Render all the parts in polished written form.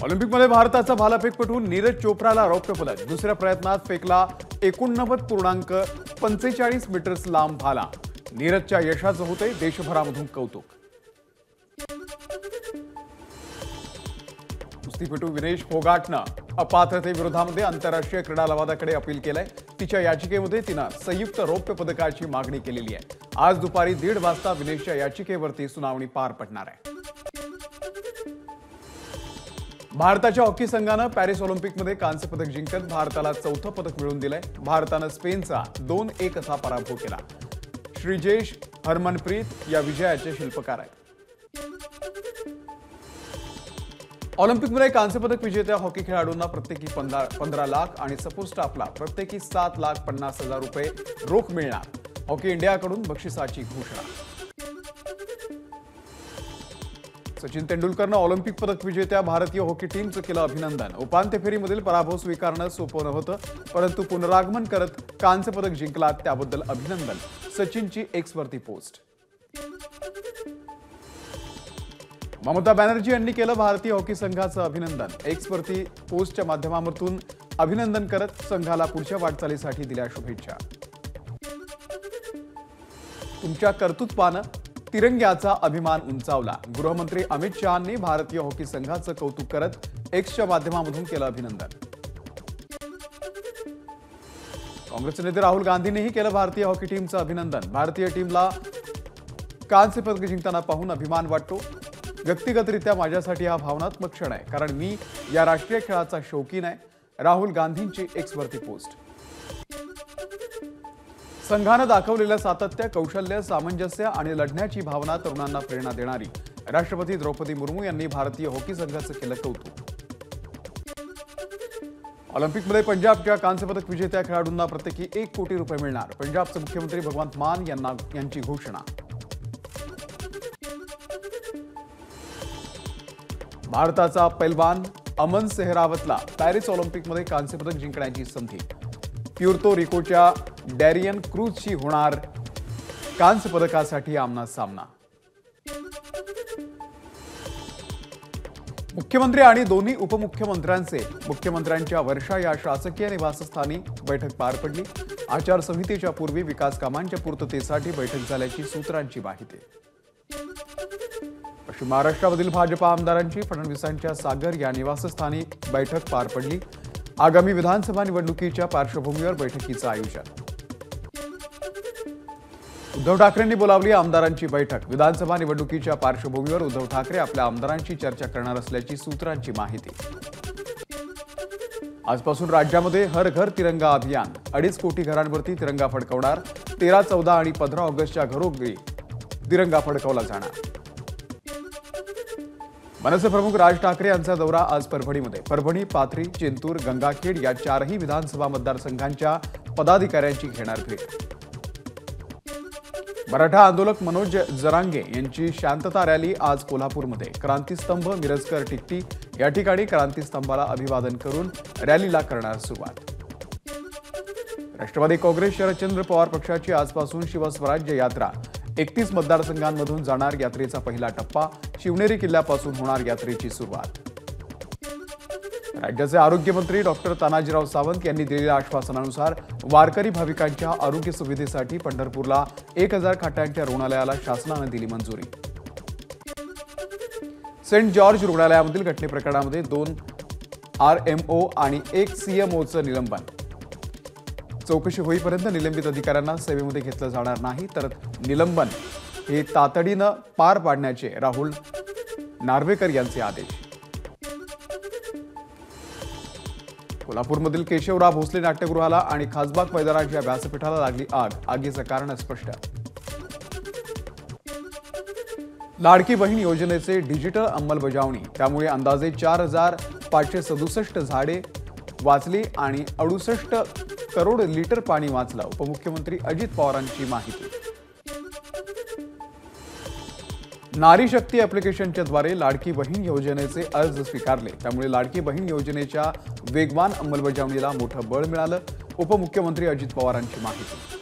ऑलिम्पिकमध्ये भारताचा भालाफेकपटू नीरज चोप्राला रौप्य पदक। दुसऱ्या प्रयत्नात फेकला 49.45 मीटर्स लांब भाला। नीरजच्या यशाचं होते देशभरामधून कौतुक। कुस्तीपटू विनेश फोगाटनं अपात्रतेविरोधामध्ये आंतरराष्ट्रीय क्रीडा लवादाकडे अपील केलंय। तिच्या याचिकेमध्ये तिनं संयुक्त रौप्य पदकाची मागणी केलेली आहे। आज दुपारी 1:30 वाजता विनेशच्या याचिकेवरती सुनावणी पार पडणार आहे। भारताच्या हॉकी संघानं पॅरिस ऑलिम्पिकमध्ये कांस्य पदक जिंकत भारताला चौथं पदक मिळवून दिलंय। भारतानं स्पेनचा 2-1 असा पराभव केला। श्रीजेश हरमनप्रीत या विजयाचे शिल्पकार आहेत। ऑलिम्पिकमध्ये कांस्य पदक विजेत्या हॉकी खेळाडूंना प्रत्येकी 15 लाख आणि सपोर्ट स्टाफला प्रत्येकी 7,50,000 रुपये रोख मिळणार। हॉकी इंडियाकडून बक्षिसाची घोषणा। सचिन तेंडुलकरनं ऑलिम्पिक पदक विजेत्या भारतीय हॉकी टीमचं केलं अभिनंदन। उपांत्य फेरीमधील पराभव स्वीकारणं सोपं नव्हतं, परंतु पुनरागमन करत कांस्य पदक जिंकलात त्याबद्दल अभिनंदन। सचिनची एक्सवरती पोस्ट। ममता बॅनर्जी यांनी केलं भारतीय हॉकी संघाचं अभिनंदन। एक्सवरती पोस्टच्या माध्यमातून अभिनंदन करत संघाला पुढच्या वाटचालीसाठी दिल्या शुभेच्छा। तुमच्या कर्तृत्वानं तिरंग्याचा अभिमान उंचावला। गृहमंत्री अमित शहांनी भारतीय हॉकी संघाचं कौतुक करत एक्सच्या माध्यमातून केलं अभिनंदन। काँग्रेसचे नेते राहुल गांधींनीही केलं भारतीय हॉकी टीमचं अभिनंदन। भारतीय टीमला कांस्य पदक जिंकताना पाहून अभिमान वाटतो। व्यक्तिगतरित्या माझ्यासाठी हा भावनात्मक क्षण आहे, कारण मी या राष्ट्रीय खेळाचा शौकीन आहे। राहुल गांधींची एक्सवरती पोस्ट। संघानं दाखवलेलं सातत्य, कौशल्य, सामंजस्य आणि लढण्याची भावना तरुणांना प्रेरणा देणारी। राष्ट्रपती द्रौपदी मुर्मू यांनी भारतीय हॉकी संघाचं केलं कौतुक। ऑलिम्पिकमध्ये पंजाबच्या कांस्य पदक विजेत्या खेळाडूंना प्रत्येकी 1 कोटी रुपये मिळणार। पंजाबचे मुख्यमंत्री भगवंत मान यांची घोषणा। भारताचा पैलवान अमन सेहरावतला पॅरिस ऑलिम्पिकमध्ये कांस्य पदक जिंकण्याची संधी। प्युर्तो रिकोच्या डॅरियन क्रूजशी होणार कांस्य पदकासाठी आमना सामना। मुख्यमंत्री आणि दोन्ही उपमुख्यमंत्र्यांचे मुख्यमंत्र्यांच्या वर्षा या शासकीय निवासस्थानी बैठक पार पडली। आचारसंहितेच्या पूर्वी विकास कामांच्या पूर्ततेसाठी बैठक झाल्याची सूत्रांची माहिती। पश्चिम महाराष्ट्रामधील भाजपा आमदारांची फडणवीसांच्या सागर या निवासस्थानी बैठक पार पडली। आगामी विधानसभा निवडणुकीच्या पार्श्वभूमीवर बैठकीचं आयोजन। उद्धव ठाकरेंनी बोलावली आमदारांची बैठक। विधानसभा निवडणुकीच्या पार्श्वभूमीवर उद्धव ठाकरे आपल्या आमदारांची चर्चा करणार असल्याची सूत्रांची माहिती। आजपासून राज्यामध्ये हर घर तिरंगा अभियान। 2.5 कोटी घरांवरती तिरंगा फडकवणार। 13, 14 आणि 15 ऑगस्टच्या घरोघरी तिरंगा फडकवला जाणार। मनसे प्रमुख राज ठाकरे यांचा दौरा आज परभणीमध्ये। परभणी, पाथरी, चिंतूर, गंगाखेड या 4ही विधानसभा मतदारसंघांच्या पदाधिकाऱ्यांची घेणार भेट। मराठा आंदोलक मनोज जरांगे यांची शांतता रॅली आज कोल्हापूरमध्ये। क्रांतीस्तंभ, मिरजकर, टिकटी या ठिकाणी क्रांतीस्तंभाला अभिवादन करून रॅलीला करणार सुरुवात। राष्ट्रवादी काँग्रेस शरदचंद्र पवार पक्षाची आजपासून शिवस्वराज्य यात्रा। 31 मतदारसंघांमधून जाणार यात्रेचा पहिला टप्पा। शिवनेरी किल्ल्यापासून होणार यात्रेची सुरुवात। राज्याचे आरोग्यमंत्री डॉक्टर तानाजीराव सावंत यांनी दिलेल्या आश्वासनानुसार वारकरी भाविकांच्या आरोग्य सुविधेसाठी पंढरपूरला 1000 खाटांच्या रुग्णालयाला शासनाने दिली मंजुरी। सेंट जॉर्ज रुग्णालयामधील घटनेप्रकरणामध्ये 2 RMO आणि 1 CMOचं निलंबन। चौकशी होईपर्यंत निलंबित अधिकाऱ्यांना सेवेमध्ये घेतलं जाणार नाही, तर निलंबन हे तातडीनं पार पाडण्याचे राहुल नार्वेकर यांचे आदेश। कोल्हापूरमधील केशवराव भोसले नाट्यगृहाला आणि खासबाग मैदानाच्या व्यासपीठाला लागली आग। आगीचं कारण स्पष्ट। लाडकी बहीण योजनेचे डिजिटल अंमलबजावणी, त्यामुळे अंदाजे 4,567 झाडे वाचली आणि 68 करोड लिटर पाणी वाचलं। उपमुख्यमंत्री अजित पवारांची माहिती। नारी शक्ती ॲप्लिकेशनच्या द्वारे लाडकी बहीण योजनेचे अर्ज स्वीकारले, त्यामुळे लाडकी बहीण योजनेच्या वेगवान अंमलबजावणीला मोठं बळ मिळालं। उपमुख्यमंत्री अजित पवारांची माहिती।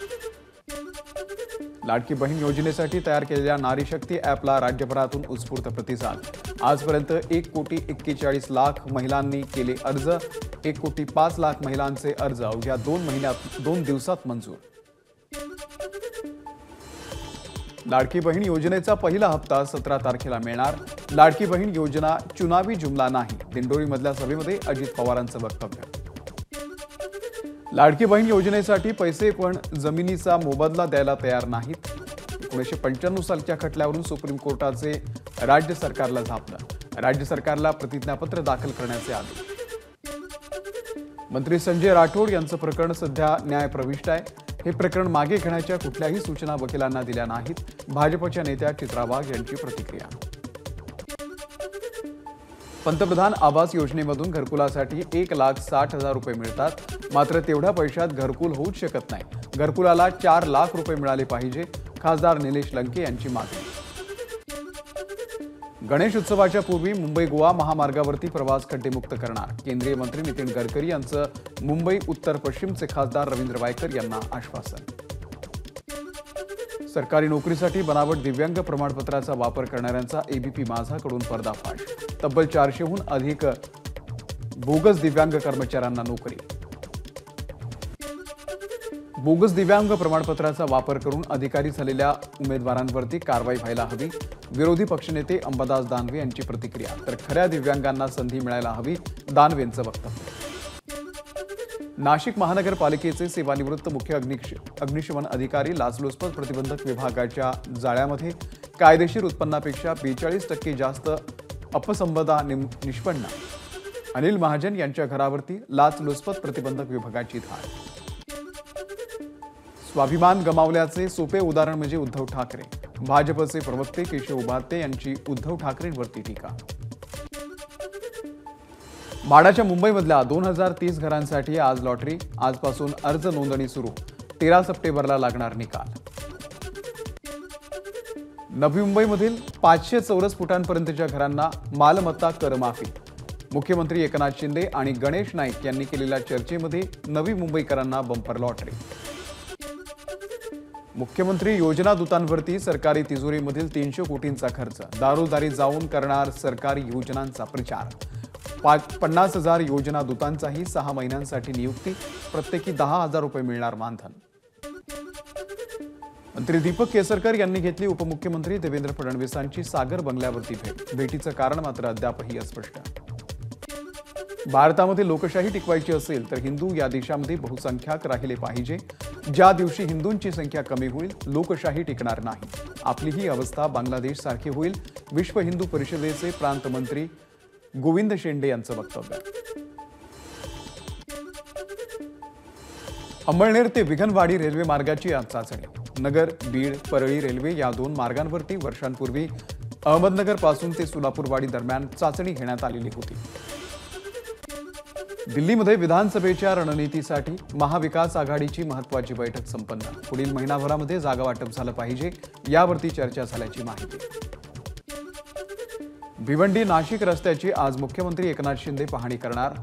लाडकी बहीण योजनेसाठी तयार केलेल्या नारी शक्ती ॲपला राज्यभरातून उत्स्फूर्त प्रतिसाद। आजपर्यंत 1,41,40,00,000 महिलांनी केले अर्ज. 1,05,00,000 महिलांचे अर्ज अवघ्या 2 दिवसात मंजूर. लाडकी बहीण योजनेचा पहिला हप्ता 17 तारखेला मिळणार. लाडकी बहीण योजना चुनावी जुमला नाही. दिंडोरीमधल्या सभेमध्ये अजित पवारांचं वक्तव्य. लाडकी बहीण योजनेसाठी पैसे पण जमिनीचा मोबदला द्यायला तयार नाहीत. 1995 सालच्या खटल्यावरून सुप्रीम कोर्टाचे राज्य सरकारला झापलं. राज्य सरकारला प्रतिज्ञापत्र दाखल करण्याचे आदेश. मंत्री संजय राठोड यांचं प्रकरण सध्या न्यायप्रविष्ट आहे. हे प्रकरण मागे घेण्याच्या कुठल्याही सूचना वकिलांना दिल्या नाहीत. भाजपच्या नेत्या चित्रा वाघ यांची प्रतिक्रिया. पंतप्रधान आवास योजनेमधून घरकुलासाठी 1,60,000 रुपये मिळतात. मात्र तेवढ्या पैशात घरकुल होऊच शकत नाही. घरकुलाला 4 लाख रुपये मिळाले पाहिजे. खासदार निलेश लंके यांची मागणी. गणेश उत्सवाच्या पूर्वी मुंबई गोवा महामार्गावरती प्रवास खड्डेमुक्त करणार. केंद्रीय मंत्री नितीन गडकरी यांचं मुंबई उत्तर पश्चिमचे खासदार रवींद्र वायकर यांना आश्वासन. सरकारी नोकरीसाठी बनावट दिव्यांग प्रमाणपत्राचा वापर करणाऱ्यांचा एबीपी माझाकडून पर्दाफाश. तब्बल 400हून अधिक बोगस दिव्यांग कर्मचाऱ्यांना नोकरी. बोगस दिव्यांग प्रमाणपत्राचा वापर करून अधिकारी झालेल्या उमेदवारांवरती कारवाई व्हायला हवी. विरोधी पक्षनेते अंबादास दानवे यांची प्रतिक्रिया. तर खऱ्या दिव्यांगांना संधी मिळायला हवी, दानवेंचं वक्तव्य. नाशिक महानगरपालिकेचे सेवानिवृत्त मुख्य अग्निशमन अधिकारी लाचलुचपत प्रतिबंधक विभागाच्या जाळ्यामध्ये कायदेशीर उत्पन्नापेक्षा 42% जास्त अपसंपदा निष्पन्न. अनिल महाजन यांच्या घरावरती लाचलुचपत प्रतिबंधक विभागाची धाड. स्वाभिमान गमावल्याचे सोपे उदाहरण म्हणजे उद्धव ठाकरे. भाजपचे प्रवक्ते केशव उपाध्ये यांची उद्धव ठाकरेंवरती टीका. म्हाडाच्या मुंबईमधल्या 2030 घरांसाठी आज लॉटरी. आजपासून अर्ज नोंदणी सुरू. 13 सप्टेंबरला लागणार निकाल. नवी मुंबईमधील 500 चौरस फुटांपर्यंतच्या घरांना मालमत्ता करमाफी. मुख्यमंत्री एकनाथ शिंदे आणि गणेश नाईक यांनी केलेल्या चर्चेमध्ये नवी मुंबईकरांना बंपर लॉटरी. मुख्यमंत्री योजना दूतांवरती सरकारी तिजोरीमधील 300 कोटींचा खर्च. दारोदारी जाऊन करणार सरकारी योजनांचा प्रचार. 50,000 योजना दूतांचाही 6 महिन्यांसाठी नियुक्ती. प्रत्येकी 10,000 रुपये मिळणार मानधन. मंत्री दीपक केसरकर यांनी घेतली उपमुख्यमंत्री देवेंद्र फडणवीसांची सागर बंगल्यावरती भेट. भेटीचं कारण मात्र अद्यापही अस्पष्ट. भारतामध्ये लोकशाही टिकवायची असेल तर हिंदू या देशामध्ये बहुसंख्याक राहिले पाहिजे. ज्या दिवशी हिंदूंची संख्या कमी होईल, लोकशाही टिकणार नाही. आपली ही अवस्था बांगलादेश सारखी होईल. विश्व हिंदू परिषदेचे प्रांत मंत्री गोविंद शेंडे यांचं वक्तव्य. अंमळनेर ते विघनवाडी रेल्वे मार्गाची आज चाचणी. नगर, बीड, परळी रेल्वे या 2 मार्गांवरती वर्षांपूर्वी अहमदनगर पासून ते सोलापूरवाडी दरम्यान चाचणी घेण्यात आलेली होती. दिल्लीमध्ये विधानसभेच्या रणनीतीसाठी महाविकास आघाडीची महत्त्वाची बैठक संपन्न. पुढील महिनाभरामध्ये जागा वाटप झालं पाहिजे, यावरती चर्चा झाल्याची माहिती. भिवंडी नाशिक रस्त्याची आज मुख्यमंत्री एकनाथ शिंदे पाहणी करणार.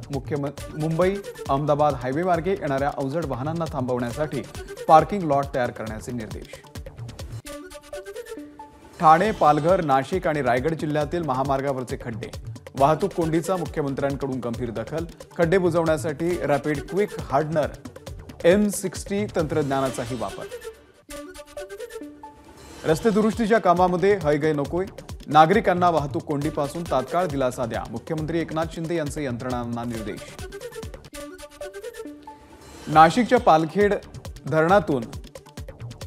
मुंबई अहमदाबाद हायवे मार्गे येणाऱ्या अवजड वाहनांना थांबवण्यासाठी पार्किंग लॉट तयार करण्याचे निर्देश. ठाणे, पालघर, नाशिक आणि रायगड जिल्ह्यातील महामार्गावरचे खड्डे. वाहतूक कोंडीचा मुख्यमंत्र्यांकडून गंभीर दखल. खड्डे बुजवण्यासाठी रॅपिड क्विक हार्डनर M60 तंत्रज्ञानाचाही वापर. रस्ते दुरुस्तीच्या कामामध्ये हयगय नकोय. नागरिकांना वाहतूक कोंडीपासून तात्काळ दिलासा द्या. मुख्यमंत्री एकनाथ शिंदे यांचे यंत्रणांना निर्देश. नाशिकच्या पालखेड धरणातून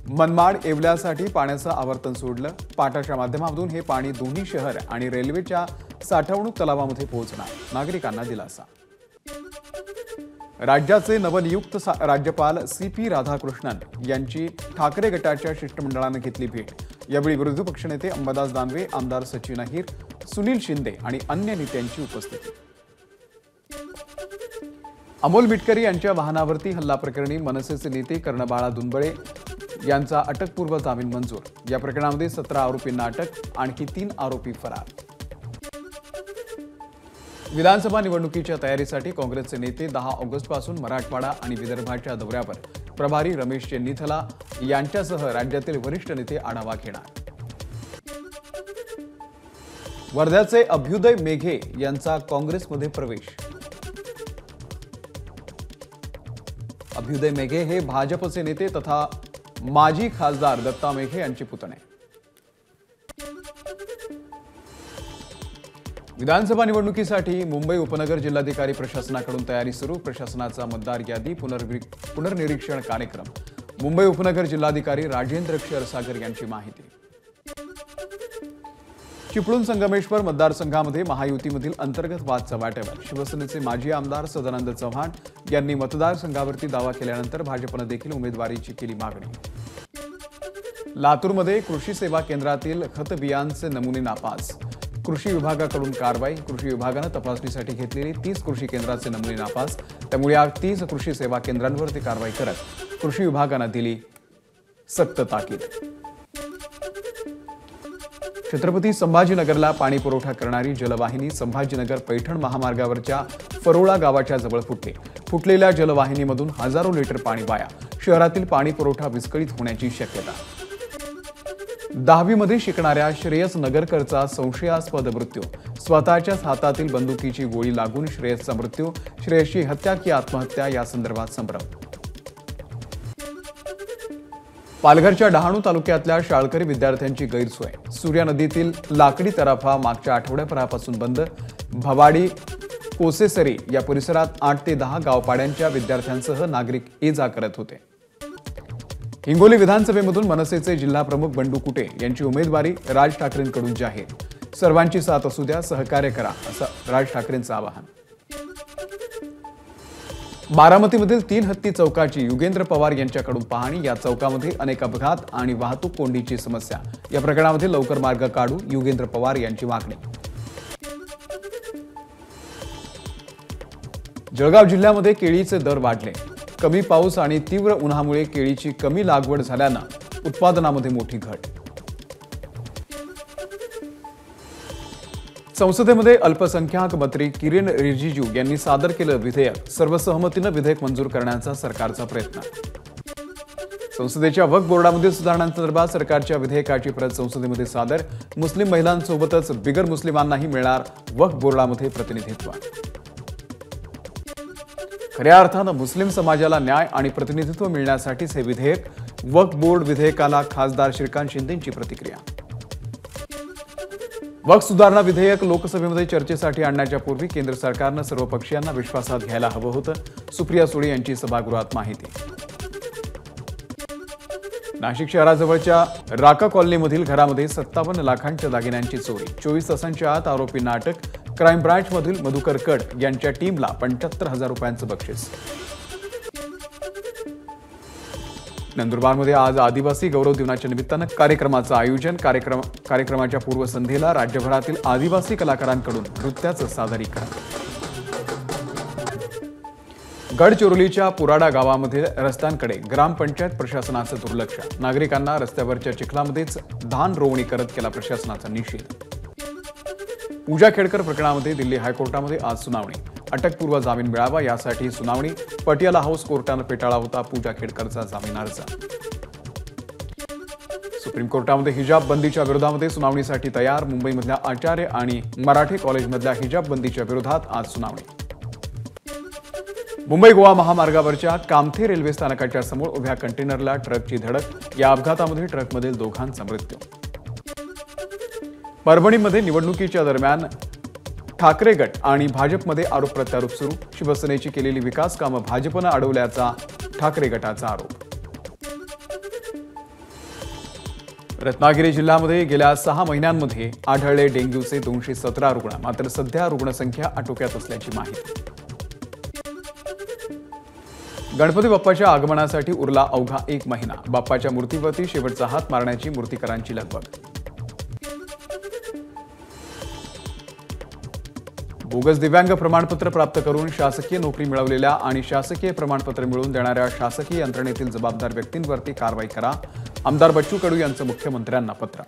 मनमाड येवल्यासाठी पाण्याचं आवर्तन सोडलं. पाटाच्या माध्यमातून हे पाणी दोन्ही शहर आणि रेल्वेच्या साठवणूक तलावामध्ये पोहोचणार. नागरिकांना दिलासा. राज्याचे नवनियुक्त राज्यपाल CP राधाकृष्णन यांची ठाकरे गटाच्या शिष्टमंडळाने घेतली भेट. यावेळी विरोधी पक्षनेते अंबादास दानवे, आमदार सचिन अहिर, सुनील शिंदे आणि अन्य नेत्यांची उपस्थिती. अमोल मिटकरी यांच्या वाहनावरती हल्ला प्रकरणी मनसेचे नेते कर्णबाळा दुंबळे यांचा अटकपूर्व जामीन मंजूर. या प्रकरणामध्ये 17 आरोपींना अटक, आणखी 3 आरोपी फरार. विधानसभा निवडणुकीच्या तयारीसाठी काँग्रेसचे नेते 10 ऑगस्टपासून मराठवाडा आणि विदर्भाच्या दौऱ्यावर. प्रभारी रमेश चेन्नीथला यांच्यासह राज्यातील वरिष्ठ नेते आढावा घेणार. वर्ध्याचे अभ्युदय मेघे यांचा काँग्रेसमध्ये प्रवेश। अभ्युदय मेघे हे भाजपचे नेते तथा माजी खासदार दत्ता मेघे यांचे पुतणे। विधानसभा निवडणुकीसाठी मुंबई उपनगर जिल्हाधिकारी प्रशासनाकडून तयारी सुरू। प्रशासनाचा मतदार यादी पुनर्निरीक्षण कार्यक्रम। मुंबई उपनगर जिल्हाधिकारी राजेंद्र क्षीरसागर यांची माहिती। चिपळूण संगमेश्वर मतदारसंघामध्ये महायुतीमधील अंतर्गत वाद चव्हाट्यावर। शिवसेनेचे माजी आमदार सदानंद चव्हाण यांनी मतदारसंघावरती दावा केल्यानंतर भाजपने देखील उमेदवारीची केली मागणी। लातूरमध्ये कृषी सेवा केंद्रातील खत बियांचे नमुने नापास। कृषी विभागाकडून कारवाई। कृषी विभागाने तपासणीसाठी घेतलेली 30 कृषी केंद्राचे नमुने नापास। त्यामुळे या 30 कृषी सेवा केंद्रांवरती कारवाई करत कृषी विभागाने दिली सक्त ताकीद। छत्रपती संभाजीनगरला पाणी पुरवठा करणारी जलवाहिनी संभाजीनगर पैठण महामार्गावरच्या फरोळा गावाच्या जवळ फुटली। फुटलेल्या जलवाहिनीमधून हजारो लिटर पाणी वाया। शहरातील पाणी पुरवठा विस्कळीत होण्याची शक्यता। 10वी मध्ये शिकणाऱ्या श्रेयस नगरकरचा संशयास्पद मृत्यू। स्वतःच्याच हातातील बंदुकीची गोळी लागून श्रेयसचा मृत्यू। श्रेयसची हत्या की आत्महत्या या संदर्भात संभ्रम। पालघरच्या डहाणू तालुक्यातल्या शाळकरी विद्यार्थ्यांची गैरसोय। सूर्या नदीतील लाकडी तराफा मागच्या आठवड्याभरापासून बंद। भवाडी कोसेसरी या परिसरात 8 ते 10 गावपाड्यांच्या विद्यार्थ्यांसह नागरिक ये-जा करत होते। हिंगोली विधानसभेमधून मनसेचे जिल्हा प्रमुख बंडू कुटे यांची उमेदवारी राज ठाकरेंकडून जाहीर। सर्वांची साथ असू द्या, सहकार्य करा असं राज ठाकरेंचं आवाहन। बारामतीमधील 3 हत्ती चौकाची युगेंद्र पवार यांच्याकडून पाहणी। या चौकामध्ये अनेक अपघात आणि वाहतूक कोंडीची समस्या। या प्रकरणामध्ये लवकर मार्ग काढू युगेंद्र पवार यांची मागणी। जळगाव जिल्ह्यामध्ये केळीचे दर वाढले। कमी पाऊस आणि तीव्र उन्हामुळे केळीची कमी लागवड झाल्यानं उत्पादनामध्ये मोठी घट। संसदेमध्ये अल्पसंख्याक मंत्री किरेन रिजिजू यांनी सादर केलं विधेयक। सर्वसहमतीनं विधेयक मंजूर करण्याचा सरकारचा प्रयत्न। संसदेच्या वक्फ बोर्डामधील सुधारणांसंदर्भात सरकारच्या विधेयकाची प्रत संसदेमध्ये सादर। मुस्लिम महिलांसोबतच बिगर मुस्लिमांनाही मिळणार वक्फ बोर्डामध्ये प्रतिनिधित्व। खऱ्या अर्थानं मुस्लिम समाजाला न्याय आणि प्रतिनिधित्व मिळण्यासाठीच हे विधेयक। वक्फ बोर्ड विधेयकाला खासदार श्रीकांत शिंदेंची प्रतिक्रिया। वक्फ सुधारणा विधेयक लोकसभेमध्ये चर्चेसाठी आणण्याच्या पूर्वी केंद्र सरकारनं सर्व पक्षीयांना विश्वासात घ्यायला हवं होतं। सुप्रिया सुळे यांची सभागृहात माहिती। नाशिक शहराजवळच्या राका कॉलनीमधील घरामध्ये 57 लाखांच्या दागिन्यांची चोरी। 24 तासांच्या आत आरोपींना अटक। क्राईम ब्रांचमधील मधुकर कड यांच्या टीमला 75,000 रुपयांचं बक्षीस। नंदुरबारमध्ये आज आदिवासी गौरव दिनाच्या निमित्तानं कार्यक्रमाचं आयोजन। कार्यक्रमाच्या पूर्वसंध्येला राज्यभरातील आदिवासी कलाकारांकडून नृत्याचं सादरीकरण। गडचिरोलीच्या पुराडा गावामध्ये रस्त्यांकडे ग्रामपंचायत प्रशासनाचं दुर्लक्ष। नागरिकांना रस्त्यावरच्या चिखलामध्येच धान रोवणी करत केला प्रशासनाचा निषेध। पूजा खेडकर प्रकरणामध्ये दिल्ली हायकोर्टामध्ये आज सुनावणी। अटकपूर्व जामीन मिळावा यासाठी सुनावणी। पटियाला हाऊस कोर्टानं फेटाळला होता पूजा खेडकरचा जामीन अर्ज। सुप्रीम कोर्टामध्ये हिजाब बंदीच्या विरोधामध्ये सुनावणीसाठी तयार। मुंबईमधल्या आचार्य आणि मराठे कॉलेजमधल्या हिजाब बंदीच्या विरोधात आज सुनावणी। मुंबई गोवा महामार्गावरच्या कामथे रेल्वे स्थानकाच्या समोर उभ्या कंटेनरला ट्रकची धडक। या अपघातामध्ये ट्रकमधील दोघांचा मृत्यू। परभणीमध्ये निवडणुकीच्या दरम्यान ठाकरे गट आणि भाजपमध्ये आरोप प्रत्यारोप सुरू। शिवसेनेची केलेली विकास कामं भाजपनं अडवल्याचा ठाकरे गटाचा आरोप। रत्नागिरी जिल्ह्यामध्ये गेल्या 6 महिन्यांमध्ये आढळले डेंग्यूचे 217 रुग्ण। मात्र सध्या रुग्णसंख्या आटोक्यात असल्याची माहिती। गणपती बाप्पाच्या आगमनासाठी उरला अवघा 1 महिना। बाप्पाच्या मूर्तीवरती शेवटचा हात मारण्याची मूर्तीकरांची लगबग। बोगस दिव्यांग प्रमाणपत्र प्राप्त करून शासकीय नोकरी मिळवलेल्या आणि शासकीय प्रमाणपत्र मिळवून देणाऱ्या शासकीय यंत्रणेतील जबाबदार व्यक्तींवरती कारवाई करा। आमदार बच्चू कडू यांचं मुख्यमंत्र्यांना पत्र।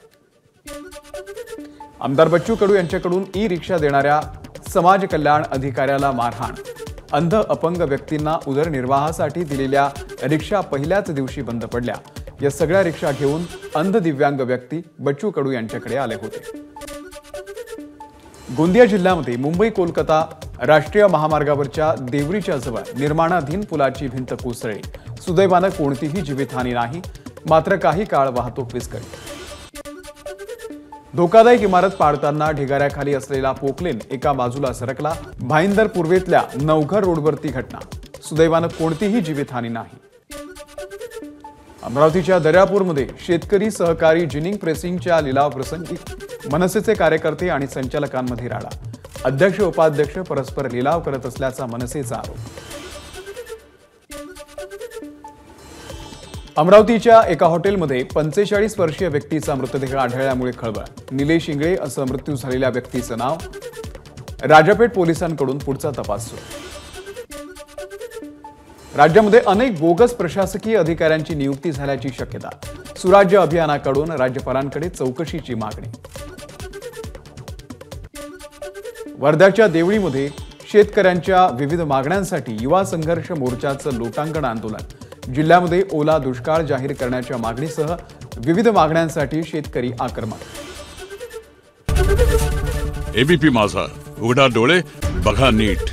आमदार बच्चू कडू यांच्याकडून ई-रिक्षा देणाऱ्या समाज कल्याण अधिकाऱ्याला मारहाण। अंध अपंग व्यक्तींना उदरनिर्वाहासाठी दिलेल्या रिक्षा पहिल्याच दिवशी बंद पडल्या। या सगळ्या रिक्षा घेऊन अंध दिव्यांग व्यक्ती बच्चू कडू यांच्याकडे आले होते। गोंदिया जिल्ह्यामध्ये मुंबई कोलकाता राष्ट्रीय महामार्गावरच्या देवरीच्या जवळ निर्माणाधीन पुलाची भिंत कोसळली। सुदैवानं कोणतीही जीवितहानी नाही, मात्र काही काळ वाहतूक विस्कळीत। धोकादायक इमारत पाडताना ढिगाऱ्याखाली असलेला पोकलेन एका बाजूला सरकला। भाईंदर पूर्वेतल्या नवघर रोडवरती घटना। सुदैवानं कोणतीही जीवितहानी नाही। अमरावतीच्या दर्यापूरमध्ये शेतकरी सहकारी जिनिंग प्रेसिंगच्या लिलाव प्रसंगी मनसेचे कार्यकर्ते आणि संचालकांमध्ये राडा। अध्यक्ष उपाध्यक्ष परस्पर लिलाव करत असल्याचा मनसेचा आरोप। अमरावतीच्या एका हॉटेलमध्ये 45 वर्षीय व्यक्तीचा मृतदेह आढळल्यामुळे खळबळ। निलेश इंगळे असं मृत्यू झालेल्या व्यक्तीचं नाव। राजापेठ पोलिसांकडून पुढचा तपास सुरू। राज्यामध्ये अनेक बोगस प्रशासकीय अधिकाऱ्यांची नियुक्ती झाल्याची शक्यता। सुराज्य अभियानाकडून राज्यपालांकडे चौकशीची मागणी। वर्ध्याच्या देवळीमध्ये शेतकऱ्यांच्या विविध मागण्यांसाठी युवा संघर्ष मोर्चाचं लोटांगण आंदोलन। जिल्ह्यामध्ये ओला दुष्काळ जाहीर करण्याच्या मागणीसह विविध मागण्यांसाठी शेतकरी आक्रमक। एबीपी माझा, उघडा डोळे बघा नीट।